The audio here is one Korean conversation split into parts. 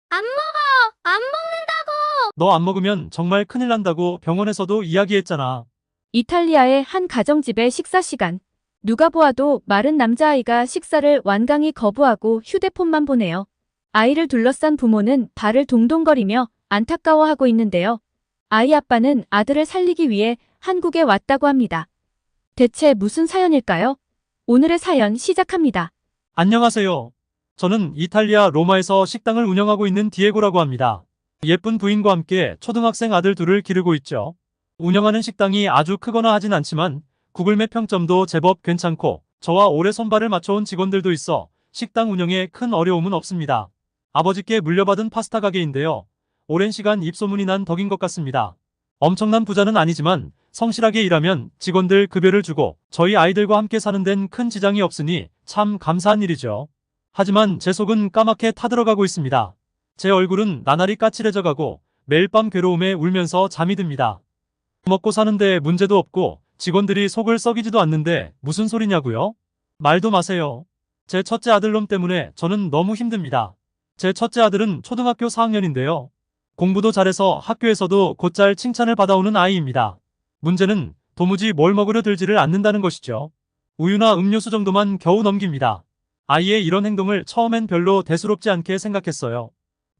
안 먹어! 안 먹는다고! 너 안 먹으면 정말 큰일 난다고 병원에서도 이야기했잖아. 이탈리아의 한 가정집의 식사 시간. 누가 보아도 마른 남자아이가 식사를 완강히 거부하고 휴대폰만 보네요. 아이를 둘러싼 부모는 발을 동동거리며 안타까워하고 있는데요. 아이 아빠는 아들을 살리기 위해 한국에 왔다고 합니다. 대체 무슨 사연일까요? 오늘의 사연 시작합니다. 안녕하세요. 저는 이탈리아 로마에서 식당을 운영하고 있는 디에고라고 합니다. 예쁜 부인과 함께 초등학생 아들 둘을 기르고 있죠. 운영하는 식당이 아주 크거나 하진 않지만 구글맵 평점도 제법 괜찮고 저와 오래 손발을 맞춰온 직원들도 있어 식당 운영에 큰 어려움은 없습니다. 아버지께 물려받은 파스타 가게인데요. 오랜 시간 입소문이 난 덕인 것 같습니다. 엄청난 부자는 아니지만 성실하게 일하면 직원들 급여를 주고 저희 아이들과 함께 사는 데는 큰 지장이 없으니 참 감사한 일이죠. 하지만 제 속은 까맣게 타들어가고 있습니다. 제 얼굴은 나날이 까칠해져 가고 매일 밤 괴로움에 울면서 잠이 듭니다. 먹고 사는데 문제도 없고 직원들이 속을 썩이지도 않는데 무슨 소리냐고요? 말도 마세요. 제 첫째 아들놈 때문에 저는 너무 힘듭니다. 제 첫째 아들은 초등학교 4학년인데요. 공부도 잘해서 학교에서도 곧잘 칭찬을 받아오는 아이입니다. 문제는 도무지 뭘 먹으려 들지를 않는다는 것이죠. 우유나 음료수 정도만 겨우 넘깁니다. 아이의 이런 행동을 처음엔 별로 대수롭지 않게 생각했어요.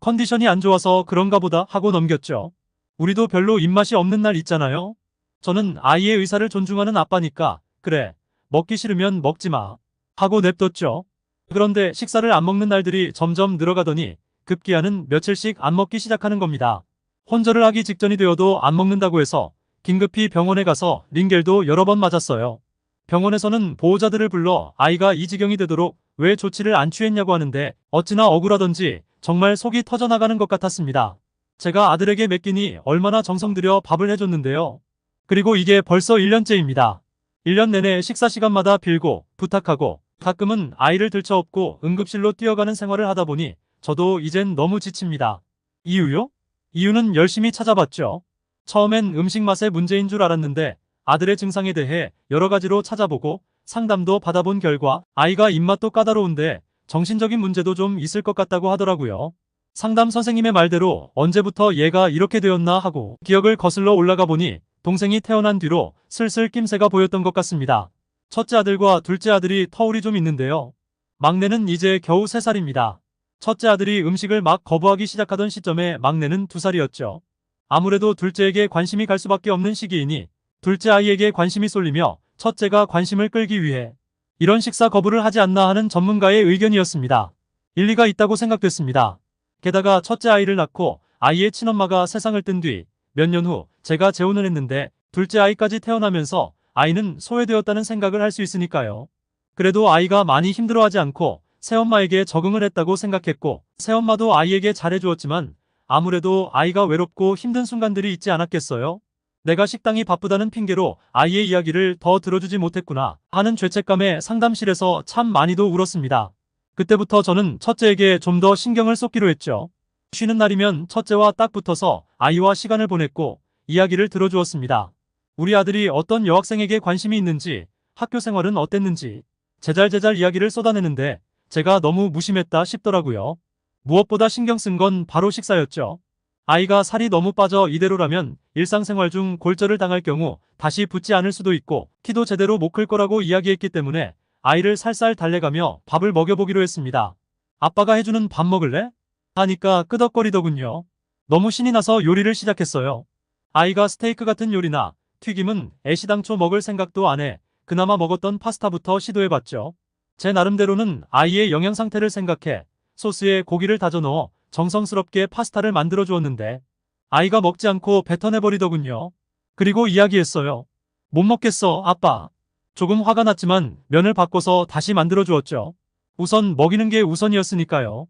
컨디션이 안 좋아서 그런가 보다 하고 넘겼죠. 우리도 별로 입맛이 없는 날 있잖아요. 저는 아이의 의사를 존중하는 아빠니까 그래, 먹기 싫으면 먹지 마 하고 냅뒀죠. 그런데 식사를 안 먹는 날들이 점점 늘어가더니 급기야는 며칠씩 안 먹기 시작하는 겁니다. 혼절을 하기 직전이 되어도 안 먹는다고 해서 긴급히 병원에 가서 링겔도 여러 번 맞았어요. 병원에서는 보호자들을 불러 아이가 이 지경이 되도록 왜 조치를 안 취했냐고 하는데 어찌나 억울하던지 정말 속이 터져나가는 것 같았습니다. 제가 아들에게 맡기니 얼마나 정성 들여 밥을 해줬는데요. 그리고 이게 벌써 1년째입니다. 1년 내내 식사 시간마다 빌고 부탁하고 가끔은 아이를 들쳐업고 응급실로 뛰어가는 생활을 하다 보니 저도 이젠 너무 지칩니다. 이유요? 이유는 열심히 찾아봤죠. 처음엔 음식 맛의 문제인 줄 알았는데 아들의 증상에 대해 여러 가지로 찾아보고 상담도 받아본 결과 아이가 입맛도 까다로운데 정신적인 문제도 좀 있을 것 같다고 하더라고요. 상담 선생님의 말대로 언제부터 얘가 이렇게 되었나 하고 기억을 거슬러 올라가 보니 동생이 태어난 뒤로 슬슬 낌새가 보였던 것 같습니다. 첫째 아들과 둘째 아들이 터울이 좀 있는데요. 막내는 이제 겨우 3살입니다. 첫째 아들이 음식을 막 거부하기 시작하던 시점에 막내는 2살이었죠. 아무래도 둘째에게 관심이 갈 수밖에 없는 시기이니 둘째 아이에게 관심이 쏠리며 첫째가 관심을 끌기 위해 이런 식사 거부를 하지 않나 하는 전문가의 의견이었습니다. 일리가 있다고 생각됐습니다. 게다가 첫째 아이를 낳고 아이의 친엄마가 세상을 뜬 뒤 몇 년 후 제가 재혼을 했는데 둘째 아이까지 태어나면서 아이는 소외되었다는 생각을 할 수 있으니까요. 그래도 아이가 많이 힘들어하지 않고 새엄마에게 적응을 했다고 생각했고 새엄마도 아이에게 잘해주었지만 아무래도 아이가 외롭고 힘든 순간들이 있지 않았겠어요? 내가 식당이 바쁘다는 핑계로 아이의 이야기를 더 들어주지 못했구나 하는 죄책감에 상담실에서 참 많이도 울었습니다. 그때부터 저는 첫째에게 좀 더 신경을 쏟기로 했죠. 쉬는 날이면 첫째와 딱 붙어서 아이와 시간을 보냈고 이야기를 들어주었습니다. 우리 아들이 어떤 여학생에게 관심이 있는지, 학교 생활은 어땠는지 제잘제잘 이야기를 쏟아내는데 제가 너무 무심했다 싶더라고요. 무엇보다 신경 쓴 건 바로 식사였죠. 아이가 살이 너무 빠져 이대로라면 일상생활 중 골절을 당할 경우 다시 붙지 않을 수도 있고 키도 제대로 못 클 거라고 이야기했기 때문에 아이를 살살 달래가며 밥을 먹여보기로 했습니다. 아빠가 해주는 밥 먹을래? 하니까 끄덕거리더군요. 너무 신이 나서 요리를 시작했어요. 아이가 스테이크 같은 요리나 튀김은 애시당초 먹을 생각도 안 해 그나마 먹었던 파스타부터 시도해봤죠. 제 나름대로는 아이의 영양 상태를 생각해 소스에 고기를 다져 넣어 정성스럽게 파스타를 만들어 주었는데 아이가 먹지 않고 뱉어내버리더군요. 그리고 이야기했어요. 못 먹겠어, 아빠. 조금 화가 났지만 면을 바꿔서 다시 만들어 주었죠. 우선 먹이는 게 우선이었으니까요.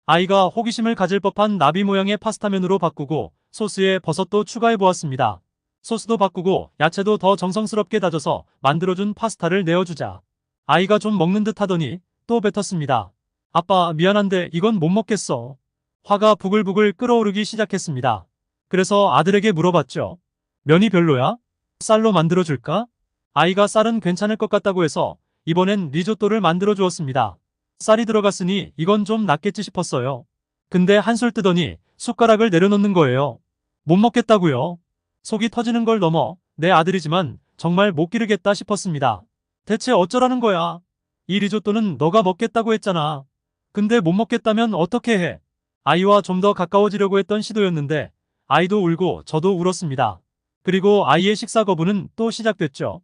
아이가 호기심을 가질 법한 나비 모양의 파스타면으로 바꾸고 소스에 버섯도 추가해 보았습니다. 소스도 바꾸고 야채도 더 정성스럽게 다져서 만들어준 파스타를 내어주자 아이가 좀 먹는 듯 하더니 또 뱉었습니다. 아빠, 미안한데 이건 못 먹겠어. 화가 부글부글 끓어오르기 시작했습니다. 그래서 아들에게 물어봤죠. 면이 별로야? 쌀로 만들어줄까? 아이가 쌀은 괜찮을 것 같다고 해서 이번엔 리조또를 만들어 주었습니다. 쌀이 들어갔으니 이건 좀 낫겠지 싶었어요. 근데 한술 뜨더니 숟가락을 내려놓는 거예요. 못 먹겠다고요. 속이 터지는 걸 넘어 내 아들이지만 정말 못 기르겠다 싶었습니다. 대체 어쩌라는 거야? 이 리조또는 너가 먹겠다고 했잖아. 근데 못 먹겠다면 어떻게 해? 아이와 좀 더 가까워지려고 했던 시도였는데 아이도 울고 저도 울었습니다. 그리고 아이의 식사 거부는 또 시작됐죠.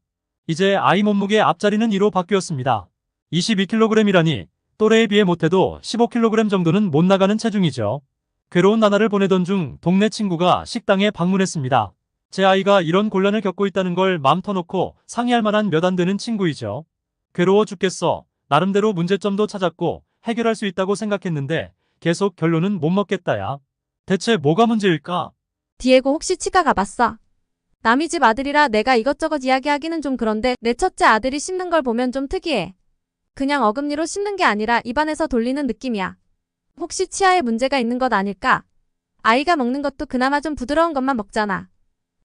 이제 아이 몸무게 앞자리는 2로 바뀌었습니다. 22kg이라니 또래에 비해 못해도 15kg 정도는 못 나가는 체중이죠. 괴로운 나날을 보내던 중 동네 친구가 식당에 방문했습니다. 제 아이가 이런 곤란을 겪고 있다는 걸 맘 터놓고 상의할 만한 몇 안 되는 친구이죠. 괴로워 죽겠어. 나름대로 문제점도 찾았고 해결할 수 있다고 생각했는데 계속 결론은 못 먹겠다야. 대체 뭐가 문제일까? 디에고 혹시 치과 가봤어? 남이 집 아들이라 내가 이것저것 이야기하기는 좀 그런데 내 첫째 아들이 씹는 걸 보면 좀 특이해. 그냥 어금니로 씹는 게 아니라 입안에서 돌리는 느낌이야. 혹시 치아에 문제가 있는 것 아닐까? 아이가 먹는 것도 그나마 좀 부드러운 것만 먹잖아.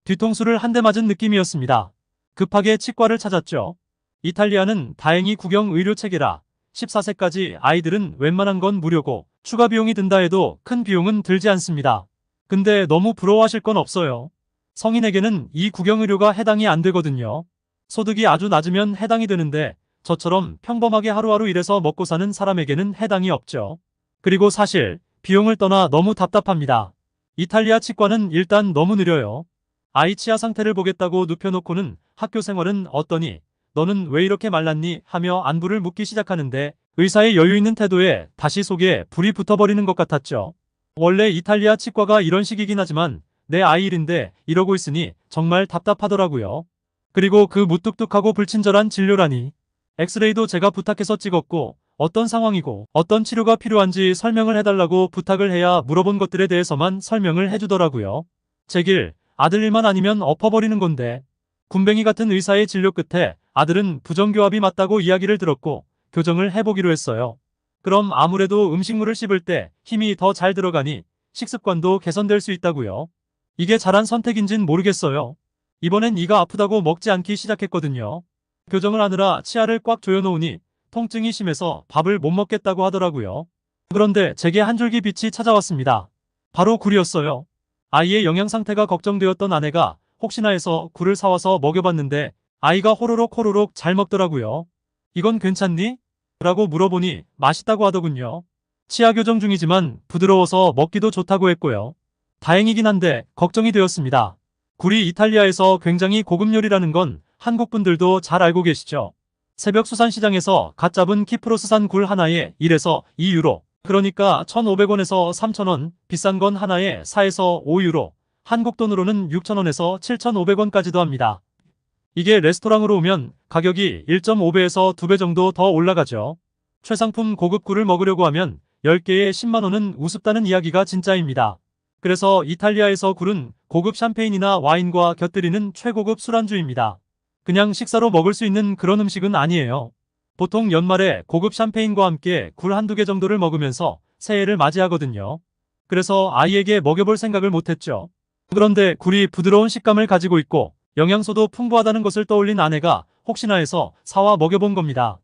뒤통수를 한 대 맞은 느낌이었습니다. 급하게 치과를 찾았죠. 이탈리아는 다행히 국영 의료 체계라 14세까지 아이들은 웬만한 건 무료고 추가 비용이 든다 해도 큰 비용은 들지 않습니다. 근데 너무 부러워하실 건 없어요. 성인에게는 이 국영 의료가 해당이 안 되거든요. 소득이 아주 낮으면 해당이 되는데 저처럼 평범하게 하루하루 일해서 먹고 사는 사람에게는 해당이 없죠. 그리고 사실 비용을 떠나 너무 답답합니다. 이탈리아 치과는 일단 너무 느려요. 아이 치아 상태를 보겠다고 눕혀놓고는 학교 생활은 어떠니? 너는 왜 이렇게 말랐니? 하며 안부를 묻기 시작하는데 의사의 여유 있는 태도에 다시 속에 불이 붙어버리는 것 같았죠. 원래 이탈리아 치과가 이런 식이긴 하지만 내 아이 일인데 이러고 있으니 정말 답답하더라고요. 그리고 그 무뚝뚝하고 불친절한 진료라니. 엑스레이도 제가 부탁해서 찍었고 어떤 상황이고 어떤 치료가 필요한지 설명을 해달라고 부탁을 해야 물어본 것들에 대해서만 설명을 해주더라고요. 제 길, 아들 일만 아니면 엎어버리는 건데. 군뱅이 같은 의사의 진료 끝에 아들은 부정교합이 맞다고 이야기를 들었고 교정을 해보기로 했어요. 그럼 아무래도 음식물을 씹을 때 힘이 더 잘 들어가니 식습관도 개선될 수 있다고요. 이게 잘한 선택인진 모르겠어요. 이번엔 이가 아프다고 먹지 않기 시작했거든요. 교정을 하느라 치아를 꽉 조여놓으니 통증이 심해서 밥을 못 먹겠다고 하더라고요. 그런데 제게 한 줄기 빛이 찾아왔습니다. 바로 굴이었어요. 아이의 영양 상태가 걱정되었던 아내가 혹시나 해서 굴을 사와서 먹여봤는데 아이가 호로록 잘 먹더라고요. 이건 괜찮니? 라고 물어보니 맛있다고 하더군요. 치아 교정 중이지만 부드러워서 먹기도 좋다고 했고요. 다행이긴 한데 걱정이 되었습니다. 굴이 이탈리아에서 굉장히 고급 요리라는 건 한국 분들도 잘 알고 계시죠? 새벽 수산시장에서 갓 잡은 키프로스산 굴 하나에 1에서 2유로, 그러니까 1,500원에서 3,000원, 비싼 건 하나에 4에서 5유로, 한국 돈으로는 6,000원에서 7,500원까지도 합니다. 이게 레스토랑으로 오면 가격이 1.5배에서 2배 정도 더 올라가죠. 최상품 고급 굴을 먹으려고 하면 10개에 10만 원은 우습다는 이야기가 진짜입니다. 그래서 이탈리아에서 굴은 고급 샴페인이나 와인과 곁들이는 최고급 술안주입니다. 그냥 식사로 먹을 수 있는 그런 음식은 아니에요. 보통 연말에 고급 샴페인과 함께 굴 한두 개 정도를 먹으면서 새해를 맞이하거든요. 그래서 아이에게 먹여볼 생각을 못했죠. 그런데 굴이 부드러운 식감을 가지고 있고 영양소도 풍부하다는 것을 떠올린 아내가 혹시나 해서 사와 먹여본 겁니다.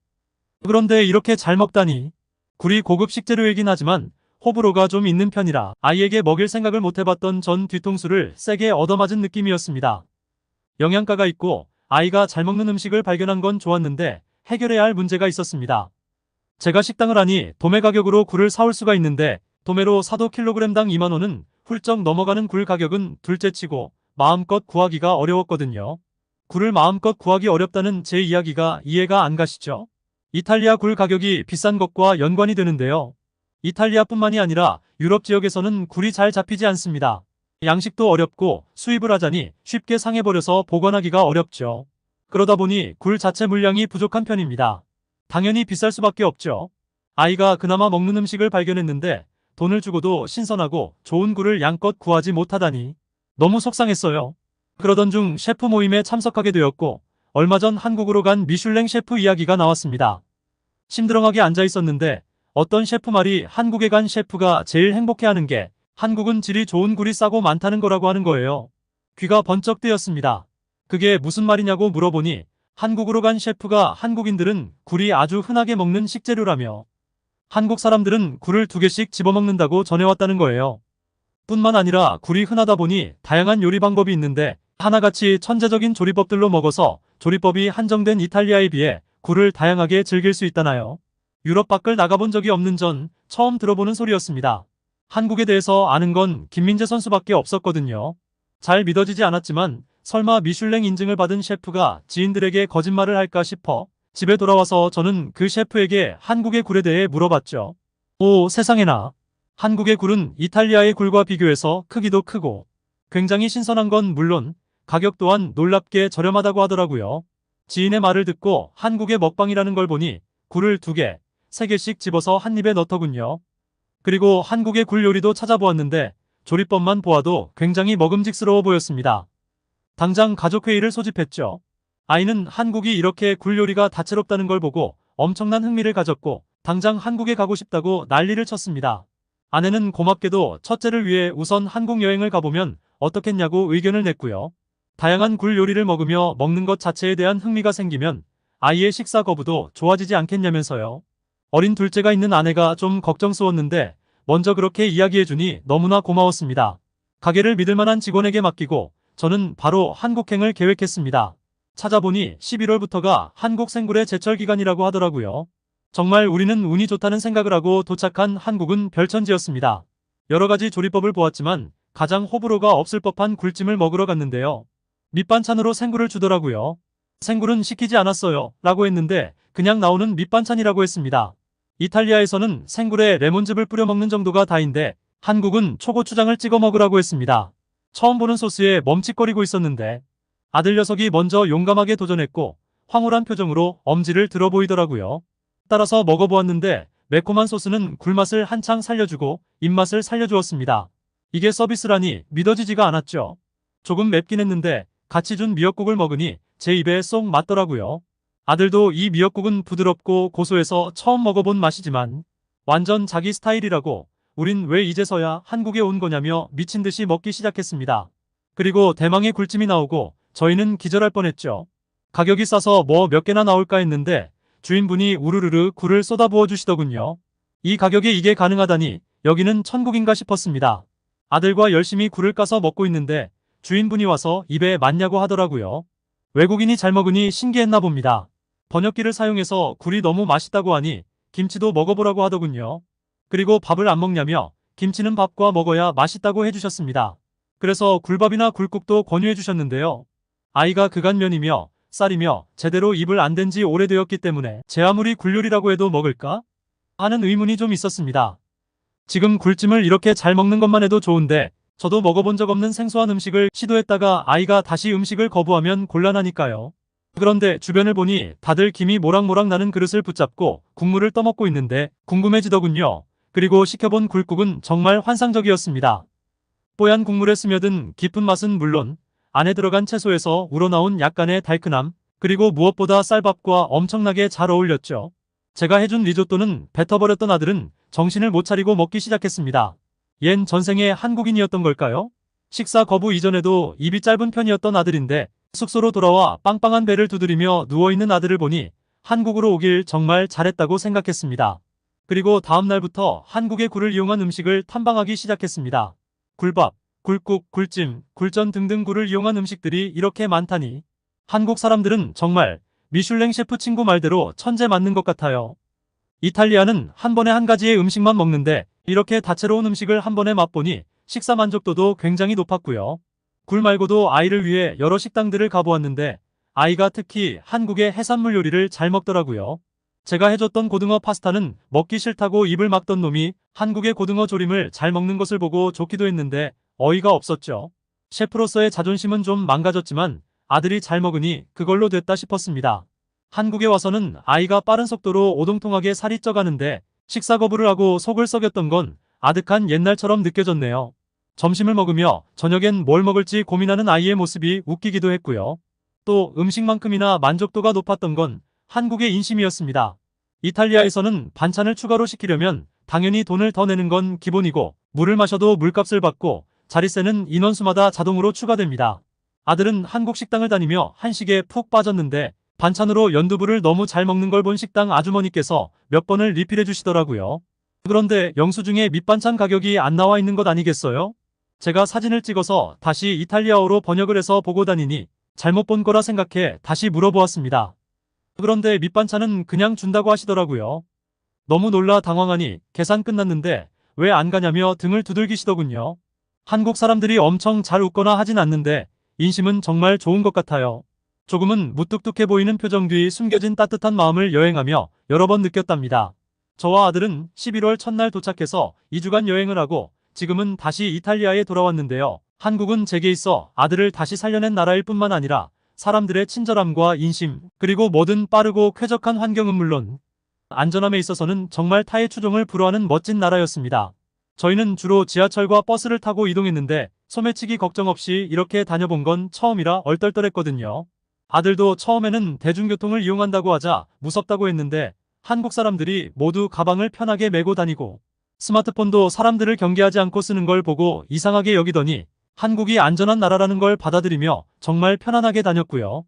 그런데 이렇게 잘 먹다니. 굴이 고급 식재료이긴 하지만 호불호가 좀 있는 편이라 아이에게 먹일 생각을 못해봤던 전 뒤통수를 세게 얻어맞은 느낌이었습니다. 영양가가 있고 아이가 잘 먹는 음식을 발견한 건 좋았는데 해결해야 할 문제가 있었습니다. 제가 식당을 하니 도매 가격으로 굴을 사올 수가 있는데 도매로 사도 킬로그램당 2만 원은 훌쩍 넘어가는 굴 가격은 둘째치고 마음껏 구하기가 어려웠거든요. 굴을 마음껏 구하기 어렵다는 제 이야기가 이해가 안 가시죠? 이탈리아 굴 가격이 비싼 것과 연관이 되는데요. 이탈리아뿐만이 아니라 유럽 지역에서는 굴이 잘 잡히지 않습니다. 양식도 어렵고 수입을 하자니 쉽게 상해버려서 보관하기가 어렵죠. 그러다 보니 굴 자체 물량이 부족한 편입니다. 당연히 비쌀 수밖에 없죠. 아이가 그나마 먹는 음식을 발견했는데 돈을 주고도 신선하고 좋은 굴을 양껏 구하지 못하다니 너무 속상했어요. 그러던 중 셰프 모임에 참석하게 되었고 얼마 전 한국으로 간 미슐랭 셰프 이야기가 나왔습니다. 심드렁하게 앉아 있었는데 어떤 셰프 말이 한국에 간 셰프가 제일 행복해하는 게 한국은 질이 좋은 굴이 싸고 많다는 거라고 하는 거예요. 귀가 번쩍 뜨였습니다. 그게 무슨 말이냐고 물어보니 한국으로 간 셰프가 한국인들은 굴이 아주 흔하게 먹는 식재료라며 한국 사람들은 굴을 2개씩 집어먹는다고 전해왔다는 거예요. 뿐만 아니라 굴이 흔하다 보니 다양한 요리 방법이 있는데 하나같이 천재적인 조리법들로 먹어서 조리법이 한정된 이탈리아에 비해 굴을 다양하게 즐길 수 있다나요? 유럽 밖을 나가본 적이 없는 전 처음 들어보는 소리였습니다. 한국에 대해서 아는 건 김민재 선수밖에 없었거든요. 잘 믿어지지 않았지만 설마 미슐랭 인증을 받은 셰프가 지인들에게 거짓말을 할까 싶어 집에 돌아와서 저는 그 셰프에게 한국의 굴에 대해 물어봤죠. 오, 세상에나. 한국의 굴은 이탈리아의 굴과 비교해서 크기도 크고 굉장히 신선한 건 물론 가격 또한 놀랍게 저렴하다고 하더라고요. 지인의 말을 듣고 한국의 먹방이라는 걸 보니 굴을 2개, 3개씩 집어서 한 입에 넣더군요. 그리고 한국의 굴 요리도 찾아보았는데 조리법만 보아도 굉장히 먹음직스러워 보였습니다. 당장 가족회의를 소집했죠. 아이는 한국이 이렇게 굴 요리가 다채롭다는 걸 보고 엄청난 흥미를 가졌고 당장 한국에 가고 싶다고 난리를 쳤습니다. 아내는 고맙게도 첫째를 위해 우선 한국 여행을 가보면 어떻겠냐고 의견을 냈고요. 다양한 굴 요리를 먹으며 먹는 것 자체에 대한 흥미가 생기면 아이의 식사 거부도 좋아지지 않겠냐면서요. 어린 둘째가 있는 아내가 좀 걱정스러웠는데 먼저 그렇게 이야기해주니 너무나 고마웠습니다. 가게를 믿을 만한 직원에게 맡기고 저는 바로 한국행을 계획했습니다. 찾아보니 11월부터가 한국 생굴의 제철 기간이라고 하더라고요. 정말 우리는 운이 좋다는 생각을 하고 도착한 한국은 별천지였습니다. 여러 가지 조리법을 보았지만 가장 호불호가 없을 법한 굴찜을 먹으러 갔는데요. 밑반찬으로 생굴을 주더라고요. 생굴은 시키지 않았어요 라고 했는데 그냥 나오는 밑반찬이라고 했습니다. 이탈리아에서는 생굴에 레몬즙을 뿌려 먹는 정도가 다인데 한국은 초고추장을 찍어 먹으라고 했습니다. 처음 보는 소스에 멈칫거리고 있었는데 아들 녀석이 먼저 용감하게 도전했고 황홀한 표정으로 엄지를 들어 보이더라고요. 따라서 먹어보았는데 매콤한 소스는 굴맛을 한창 살려주고 입맛을 살려주었습니다. 이게 서비스라니 믿어지지가 않았죠. 조금 맵긴 했는데 같이 준 미역국을 먹으니 제 입에 쏙 맞더라고요. 아들도 이 미역국은 부드럽고 고소해서 처음 먹어본 맛이지만 완전 자기 스타일이라고 우린 왜 이제서야 한국에 온 거냐며 미친 듯이 먹기 시작했습니다. 그리고 대망의 굴찜이 나오고 저희는 기절할 뻔했죠. 가격이 싸서 뭐 몇 개나 나올까 했는데 주인분이 우르르르 굴을 쏟아부어 주시더군요. 이 가격에 이게 가능하다니 여기는 천국인가 싶었습니다. 아들과 열심히 굴을 까서 먹고 있는데 주인분이 와서 입에 맞냐고 하더라고요. 외국인이 잘 먹으니 신기했나 봅니다. 번역기를 사용해서 굴이 너무 맛있다고 하니 김치도 먹어보라고 하더군요. 그리고 밥을 안 먹냐며 김치는 밥과 먹어야 맛있다고 해주셨습니다. 그래서 굴밥이나 굴국도 권유해 주셨는데요. 아이가 그간면이며 쌀이며 제대로 입을 안 댄 지 오래되었기 때문에 제 아무리 굴요리라고 해도 먹을까? 하는 의문이 좀 있었습니다. 지금 굴찜을 이렇게 잘 먹는 것만 해도 좋은데 저도 먹어본 적 없는 생소한 음식을 시도했다가 아이가 다시 음식을 거부하면 곤란하니까요. 그런데 주변을 보니 다들 김이 모락모락 나는 그릇을 붙잡고 국물을 떠먹고 있는데 궁금해지더군요. 그리고 시켜본 굴국은 정말 환상적이었습니다. 뽀얀 국물에 스며든 깊은 맛은 물론 안에 들어간 채소에서 우러나온 약간의 달큰함, 그리고 무엇보다 쌀밥과 엄청나게 잘 어울렸죠. 제가 해준 리조또는 뱉어버렸던 아들은 정신을 못 차리고 먹기 시작했습니다. 얜 전생에 한국인이었던 걸까요? 식사 거부 이전에도 입이 짧은 편이었던 아들인데 숙소로 돌아와 빵빵한 배를 두드리며 누워있는 아들을 보니 한국으로 오길 정말 잘했다고 생각했습니다. 그리고 다음 날부터 한국의 굴을 이용한 음식을 탐방하기 시작했습니다. 굴밥, 굴국, 굴찜, 굴전 등등 굴을 이용한 음식들이 이렇게 많다니 한국 사람들은 정말 미슐랭 셰프 친구 말대로 천재 맞는 것 같아요. 이탈리아는 한 번에 한 가지의 음식만 먹는데 이렇게 다채로운 음식을 한 번에 맛보니 식사 만족도도 굉장히 높았고요. 굴 말고도 아이를 위해 여러 식당들을 가보았는데 아이가 특히 한국의 해산물 요리를 잘 먹더라고요. 제가 해줬던 고등어 파스타는 먹기 싫다고 입을 막던 놈이 한국의 고등어 조림을 잘 먹는 것을 보고 좋기도 했는데 어이가 없었죠. 셰프로서의 자존심은 좀 망가졌지만 아들이 잘 먹으니 그걸로 됐다 싶었습니다. 한국에 와서는 아이가 빠른 속도로 오동통하게 살이 쪄가는데 식사 거부를 하고 속을 썩였던 건 아득한 옛날처럼 느껴졌네요. 점심을 먹으며 저녁엔 뭘 먹을지 고민하는 아이의 모습이 웃기기도 했고요. 또 음식만큼이나 만족도가 높았던 건 한국의 인심이었습니다. 이탈리아에서는 반찬을 추가로 시키려면 당연히 돈을 더 내는 건 기본이고 물을 마셔도 물값을 받고 자릿세는 인원수마다 자동으로 추가됩니다. 아들은 한국 식당을 다니며 한식에 푹 빠졌는데 반찬으로 연두부를 너무 잘 먹는 걸 본 식당 아주머니께서 몇 번을 리필해 주시더라고요. 그런데 영수증에 밑반찬 가격이 안 나와 있는 것 아니겠어요? 제가 사진을 찍어서 다시 이탈리아어로 번역을 해서 보고 다니니 잘못 본 거라 생각해 다시 물어보았습니다. 그런데 밑반찬은 그냥 준다고 하시더라고요. 너무 놀라 당황하니 계산 끝났는데 왜 안 가냐며 등을 두들기시더군요. 한국 사람들이 엄청 잘 웃거나 하진 않는데 인심은 정말 좋은 것 같아요. 조금은 무뚝뚝해 보이는 표정 뒤 숨겨진 따뜻한 마음을 여행하며 여러 번 느꼈답니다. 저와 아들은 11월 첫날 도착해서 2주간 여행을 하고 지금은 다시 이탈리아에 돌아왔는데요. 한국은 제게 있어 아들을 다시 살려낸 나라일 뿐만 아니라 사람들의 친절함과 인심, 그리고 뭐든 빠르고 쾌적한 환경은 물론 안전함에 있어서는 정말 타의 추종을 불허하는 멋진 나라였습니다. 저희는 주로 지하철과 버스를 타고 이동했는데 소매치기 걱정 없이 이렇게 다녀본 건 처음이라 얼떨떨했거든요. 아들도 처음에는 대중교통을 이용한다고 하자 무섭다고 했는데 한국 사람들이 모두 가방을 편하게 메고 다니고 스마트폰도 사람들을 경계하지 않고 쓰는 걸 보고 이상하게 여기더니 한국이 안전한 나라라는 걸 받아들이며 정말 편안하게 다녔고요.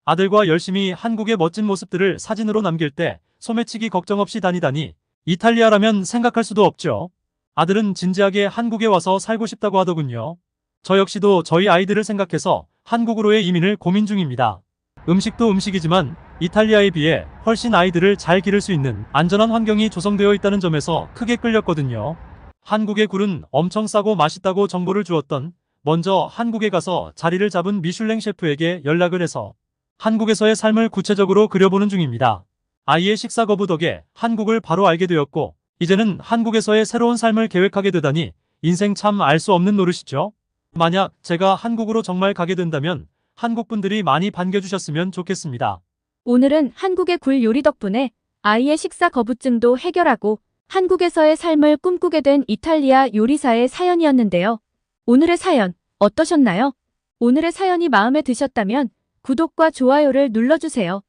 아들과 열심히 한국의 멋진 모습들을 사진으로 남길 때 소매치기 걱정 없이 다니다니 이탈리아라면 생각할 수도 없죠. 아들은 진지하게 한국에 와서 살고 싶다고 하더군요. 저 역시도 저희 아이들을 생각해서 한국으로의 이민을 고민 중입니다. 음식도 음식이지만 이탈리아에 비해 훨씬 아이들을 잘 기를 수 있는 안전한 환경이 조성되어 있다는 점에서 크게 끌렸거든요. 한국의 굴은 엄청 싸고 맛있다고 정보를 주었던 먼저 한국에 가서 자리를 잡은 미슐랭 셰프에게 연락을 해서 한국에서의 삶을 구체적으로 그려보는 중입니다. 아이의 식사 거부 덕에 한국을 바로 알게 되었고 이제는 한국에서의 새로운 삶을 계획하게 되다니 인생 참 알 수 없는 노릇이죠. 만약 제가 한국으로 정말 가게 된다면 한국 분들이 많이 반겨주셨으면 좋겠습니다. 오늘은 한국의 굴 요리 덕분에 아이의 식사 거부증도 해결하고 한국에서의 삶을 꿈꾸게 된 이탈리아 요리사의 사연이었는데요. 오늘의 사연 어떠셨나요? 오늘의 사연이 마음에 드셨다면 구독과 좋아요를 눌러주세요.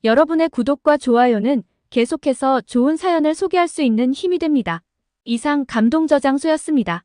여러분의 구독과 좋아요는 계속해서 좋은 사연을 소개할 수 있는 힘이 됩니다. 이상 감동저장소였습니다.